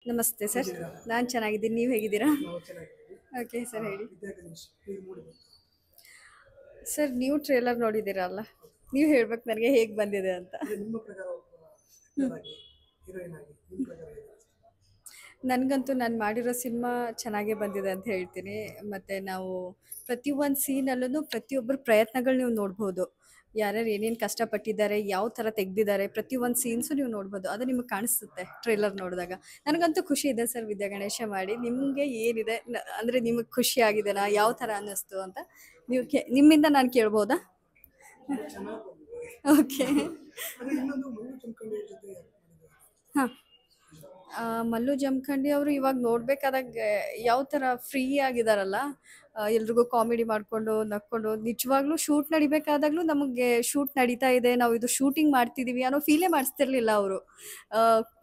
ನಮಸ್ತೆ ಸರ್. ಹೇಗಿದ್ದೀರಾ? ನಾನು ಚೆನ್ನಾಗಿದ್ದೀನಿ. ನೀವು ಹೇಗಿದ್ದೀರಾ? ನಾವು ಚೆನ್ನಾಗಿದ್ದೀವಿ. ಓಕೆ ಸರ್, ಹೇಳಿ. ವಿದ್ಯಾ ಗಣೇಶ್ ಹೇಗೆ ಮೂಡಿ ಬಂತು? ಸರ್, ನೀವು ಟ್ರೇಲರ್ ನೋಡಿದ್ದೀರಲ್ಲ, ನೀವು ಹೇಳ್ಬೇಕು ನನಗೆ ಹೇಗೆ ಬಂದಿದೆ ಅಂತ. ಅಂದ್ರೆ ನಿಮ್ಮ ಪ್ರಕಾರ ಒಬ್ಬ actor ಆಗಿ, ಹೀರೋಯಿನ್ ಆಗಿ ನಿಮ್ಮ ಪ್ರಕಾರ ಹೇಗೆ ಅನಿಸ್ತು? ನನಗಂತೂ ನಾನು ಮಾಡಿರೋ ಸಿನಿಮಾ ಚೆನ್ನಾಗೇ ಬಂದಿದೆ ಅಂತ ಹೇಳ್ತೀನಿ. ಮತ್ತು ನಾವು ಪ್ರತಿಯೊಂದು ಸೀನಲ್ಲೂ ಪ್ರತಿಯೊಬ್ಬರ ಪ್ರಯತ್ನಗಳು ನೀವು ನೋಡ್ಬೋದು. ಯಾರ್ಯಾರು ಏನೇನು ಕಷ್ಟಪಟ್ಟಿದ್ದಾರೆ, ಯಾವ ಥರ ತೆಗ್ದಿದ್ದಾರೆ, ಪ್ರತಿಯೊಂದು ಸೀನ್ಸು ನೀವು ನೋಡ್ಬೋದು. ಅದು ನಿಮಗೆ ಕಾಣಿಸುತ್ತೆ ಟ್ರೇಲರ್ ನೋಡಿದಾಗ. ನನಗಂತೂ ಖುಷಿ ಇದೆ ಸರ್ ವಿದ್ಯಾ ಗಣೇಶ ಮಾಡಿ. ನಿಮಗೆ ಏನಿದೆ ಅಂದರೆ ನಿಮಗೆ ಖುಷಿ ಆಗಿದೆನಾ, ಯಾವ ಥರ ಅನ್ನಿಸ್ತು ಅಂತ ನಿಮ್ಮಿಂದ ನಾನು ಕೇಳ್ಬೋದಾ? ತುಂಬಾ ಚೆನ್ನಾಗಿ ಬಂದಿದೆ. ಓಕೆ. ಅಂದ್ರೆ ಇನ್ನೊಂದು ಮಲ್ಲು ಚಂಕಂಡಿ ಜೊತೆ act ಮಾಡಿದ್ದಾರೆ. ಹಾಂ. ಮಲ್ಲು ಜಮಖಂಡಿ ಅವರು ಇವಾಗ ನೋಡ್ಬೇಕಾದಾಗ ಯಾವ ಥರ ಫ್ರೀ ಆಗಿದಾರಲ್ಲ, ಎಲ್ರಿಗೂ ಕಾಮಿಡಿ ಮಾಡಿಕೊಂಡು ನಕ್ಕೊಂಡು, ನಿಜವಾಗ್ಲೂ ಶೂಟ್ ನಡಿಬೇಕಾದಾಗಲೂ ನಮಗೆ ಶೂಟ್ ನಡೀತಾ ಇದೆ, ನಾವು ಇದು ಶೂಟಿಂಗ್ ಮಾಡ್ತಿದ್ದೀವಿ ಅನ್ನೋ ಫೀಲೇ ಮಾಡಿಸ್ತಿರ್ಲಿಲ್ಲ ಅವರು.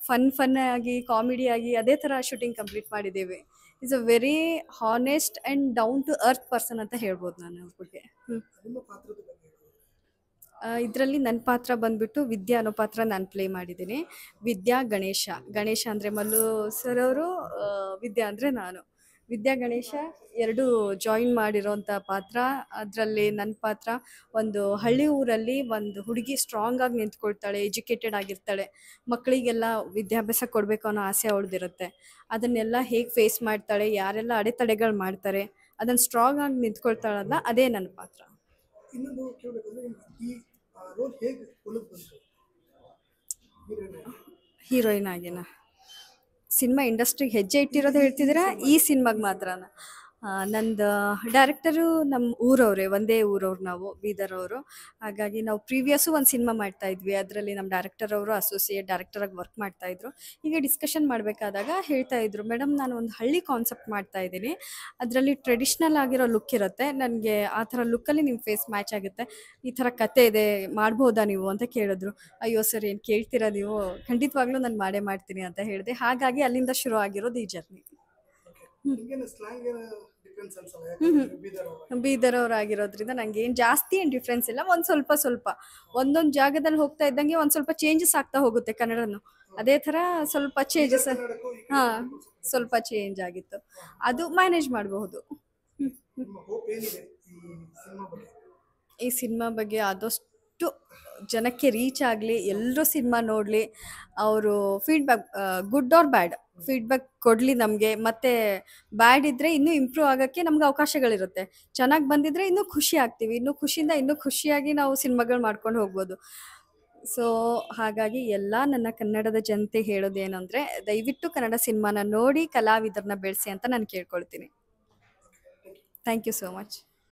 ಫನ್ ಆಗಿ ಕಾಮಿಡಿ ಆಗಿ ಅದೇ ಥರ ಶೂಟಿಂಗ್ ಕಂಪ್ಲೀಟ್ ಮಾಡಿದ್ದೀವಿ. Is a very honest and down to earth person ಅಂತ ಹೇಳ್ಬೋದು ನಾನು ಅವ್ರ ಬಗ್ಗೆ. ನಿಮ್ಮ ಪಾತ್ರದ ಬಗ್ಗೆ ಹೇಳಿ. ಇದರಲ್ಲಿ ನನ್ನ ಪಾತ್ರ ಬಂದ್ಬಿಟ್ಟು ವಿದ್ಯಾ ಅನ್ನೋ ಪಾತ್ರ ನಾನು ಪ್ಲೇ ಮಾಡಿದ್ದೀನಿ. ವಿದ್ಯಾ ಗಣೇಶ. ಗಣೇಶ ಅಂದರೆ ಮಲ್ಲು ಸರ್ ಅವರು, ವಿದ್ಯಾ ಅಂದರೆ ನಾನು. ವಿದ್ಯಾ ಗಣೇಶ ಎರಡು ಜಾಯಿನ್ ಮಾಡಿರೋಂಥ ಪಾತ್ರ. ಅದರಲ್ಲಿ ನನ್ನ ಪಾತ್ರ ಒಂದು ಹಳ್ಳಿ ಊರಲ್ಲಿ ಒಂದು ಹುಡುಗಿ ಸ್ಟ್ರಾಂಗ್ ಆಗಿ ನಿಂತ್ಕೊಳ್ತಾಳೆ, ಎಜುಕೇಟೆಡ್ ಆಗಿರ್ತಾಳೆ. ಮಕ್ಕಳಿಗೆಲ್ಲ ವಿದ್ಯಾಭ್ಯಾಸ ಕೊಡಬೇಕು ಅನ್ನೋ ಆಸೆ ಅವಳದಿರುತ್ತೆ. ಅದನ್ನೆಲ್ಲ ಹೇಗೆ ಫೇಸ್ ಮಾಡ್ತಾಳೆ, ಯಾರೆಲ್ಲ ಅಡೆತಡೆಗಳು ಮಾಡ್ತಾರೆ, ಅದನ್ನು ಸ್ಟ್ರಾಂಗ್ ಆಗಿ ನಿಂತ್ಕೊಳ್ತಾಳಲ್ಲ, ಅದೇ ನನ್ನ ಪಾತ್ರ. ಇನ್ನೊಂದು ಕೇಳಬೇಕಂದ್ರೆ ಈ ರೋಲ್ ಹೇಗೆ ಒಳಗೆ ಬಂತು ಹೀರೋಯಿನ್ ಆಗಿ? ಹೀರೋಯಿನ್ ಆಗಿನ ಸಿನಿಮಾ ಇಂಡಸ್ಟ್ರಿಗೆ ಹೆಜ್ಜೆ ಇಟ್ಟಿರೋದು ಹೇಳ್ತಿದ್ದೀರಾ? ಈ ಸಿನಿಮಾಗೆ ಮಾತ್ರನಾ? ನಂದು ಡೈರೆಕ್ಟರು ನಮ್ಮ ಊರವರೇ, ಒಂದೇ ಊರವ್ರು ನಾವು, ಬೀದರ್ ಅವರು. ಹಾಗಾಗಿ ನಾವು ಪ್ರೀವಿಯಸ್ಸು ಒಂದು ಸಿನಿಮಾ ಮಾಡ್ತಾ ಇದ್ವಿ. ಅದರಲ್ಲಿ ನಮ್ಮ ಡೈರೆಕ್ಟರ್ ಅವರು ಅಸೋಸಿಯೇಟ್ ಡೈರೆಕ್ಟರಾಗಿ ವರ್ಕ್ ಮಾಡ್ತಾ ಇದ್ರು. ಹೀಗೆ ಡಿಸ್ಕಷನ್ ಮಾಡಬೇಕಾದಾಗ ಹೇಳ್ತಾ ಇದ್ರು, ಮೇಡಮ್ ನಾನು ಒಂದು ಹಳ್ಳಿ ಕಾನ್ಸೆಪ್ಟ್ ಮಾಡ್ತಾ ಇದ್ದೀನಿ, ಅದರಲ್ಲಿ ಟ್ರೆಡಿಷ್ನಲ್ ಆಗಿರೋ ಲುಕ್ ಇರುತ್ತೆ, ನನಗೆ ಆ ಥರ ಲುಕ್ಕಲ್ಲಿ ನಿಮ್ಮ ಫೇಸ್ ಮ್ಯಾಚ್ ಆಗುತ್ತೆ, ಈ ಥರ ಕತೆ ಇದೆ, ಮಾಡ್ಬೋದಾ ನೀವು ಅಂತ ಕೇಳಿದ್ರು. ಅಯ್ಯೋ ಸರ್, ಏನು ಕೇಳ್ತೀರಾ ನೀವು, ಖಂಡಿತವಾಗ್ಲೂ ನಾನು ಮಾಡೇ ಮಾಡ್ತೀನಿ ಅಂತ ಹೇಳಿದೆ. ಹಾಗಾಗಿ ಅಲ್ಲಿಂದ ಶುರು ಆಗಿರೋದು ಈ ಜರ್ನಿ. ನಿಮ್ಗೇನು ಸ್ಲ್ಯಾಂಗ್ ಡಿಫ್ರೆನ್ಸ್ ಅನ್ಸಲ್ಲ? ಯಾಕಂದ್ರೆ ಬೀದರ್ ಅವ್ರು. ಬೀದರ್ ಅವ್ರು ಆಗಿರೋದ್ರಿಂದ ನಂಗೆ ಏನು ಜಾಸ್ತಿ ಏನು ಡಿಫ್ರೆನ್ಸ್ ಇಲ್ಲ. ಒಂದು ಸ್ವಲ್ಪ ಸ್ವಲ್ಪ ಒಂದೊಂದು ಜಾಗದಲ್ಲಿ ಹೋಗ್ತಾ ಇದ್ದಂಗೆ ಒಂದು ಸ್ವಲ್ಪ ಚೇಂಜಸ್ ಆಗ್ತಾ ಹೋಗುತ್ತೆ ಕನ್ನಡನು. ಅದೇ ಥರ ಸ್ವಲ್ಪ ಚೇಂಜಸ್, ಕನ್ನಡಕ್ಕೂ ಈ ಹಾಂ, ಕನ್ನಡಕ್ಕೂ ಸ್ವಲ್ಪ ಚೇಂಜ್ ಆಗಿತ್ತು. ಅದು ಮ್ಯಾನೇಜ್ ಮಾಡಬಹುದು. ನಿಮ್ಮ ಹೋಪ್ ಏನಿದೆ ಈ ಸಿನಿಮಾ ಬಗ್ಗೆ? ಈ ಸಿನಿಮಾ ಬಗ್ಗೆ ಆದಷ್ಟು ಜನಕ್ಕೆ ರೀಚ್ ಆಗಲಿ, ಎಲ್ಲರೂ ಸಿನಿಮಾ ನೋಡಲಿ, ಅವರು ಫೀಡ್ಬ್ಯಾಕ್ ಗುಡ್ ಆರ್ ಬ್ಯಾಡ್ ಫೀಡ್ಬ್ಯಾಕ್ ಕೊಡಲಿ ನಮಗೆ. ಮತ್ತು ಬ್ಯಾಡ್ ಇದ್ದರೆ ಇನ್ನೂ ಇಂಪ್ರೂವ್ ಆಗೋಕ್ಕೆ ನಮ್ಗೆ ಅವಕಾಶಗಳಿರುತ್ತೆ. ಚೆನ್ನಾಗಿ ಬಂದಿದ್ದರೆ ಇನ್ನೂ ಖುಷಿ ಆಗ್ತೀವಿ, ಇನ್ನೂ ಖುಷಿಯಿಂದ ಇನ್ನೂ ಖುಷಿಯಾಗಿ ನಾವು ಸಿನಿಮಾಗಳು ಮಾಡ್ಕೊಂಡು ಹೋಗ್ಬೋದು. ಸೊ ಹಾಗಾಗಿ ಎಲ್ಲ ನನ್ನ ಕನ್ನಡದ ಜನತೆ ಹೇಳೋದೇನೆಂದರೆ, ದಯವಿಟ್ಟು ಕನ್ನಡ ಸಿನಿಮಾನ ನೋಡಿ ಕಲಾವಿದರನ್ನ ಬೆಳೆಸಿ ಅಂತ ನಾನು ಕೇಳ್ಕೊಳ್ತೀನಿ. Thank you so much.